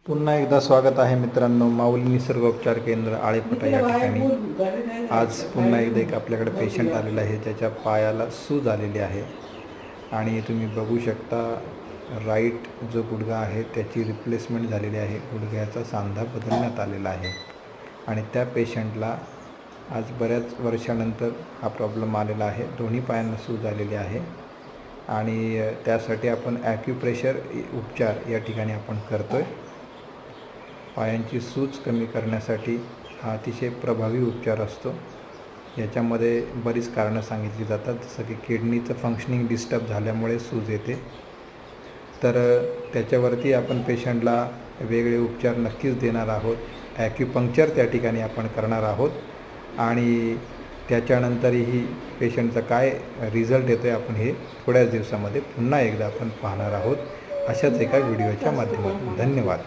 पुन्हा एकदा स्वागत आहे मित्रांनो, माऊली निसर्गोपचार केंद्र आळेफाटा या ठिकाणी। आज पुन्हा एकदा एक आपल्याकडे पेशंट आलेला आहे, ज्याच्या पायाला सूज आलेली आहे आणि तुम्ही बघू शकता राईट जो गुडघा आहे त्याची रिप्लेसमेंट झालेली आहे, गुडघ्याचा सांधा बदलण्यात आलेला आहे आणि त्या पेशंटला आज बऱ्याच वर्षानंतर हा प्रॉब्लेम आलेला आहे। दोन्ही पायांना सूज आलेली आहे आणि त्यासाठी आपण ॲक्युप्रेशर उपचार या ठिकाणी आपण करतोय। पायांची सूज कमी करण्यासाठी हा अतिशय प्रभावी उपचार असतो। याच्यामध्ये बरीच कारणं सांगितली जातात, जसं की किडनीचं फंक्शनिंग डिस्टर्ब झाल्यामुळे सूज येते, तर त्याच्यावरती आपण पेशंटला वेगळे उपचार नक्कीच देणार आहोत। ॲक्युपंक्चर त्या ठिकाणी आपण करणार आहोत आणि त्याच्यानंतरही पेशंटचा काय रिझल्ट येतो आहे आपण हे थोड्याच दिवसामध्ये पुन्हा एकदा आपण पाहणार आहोत, अशाच एका व्हिडिओच्या माध्यमातून। धन्यवाद।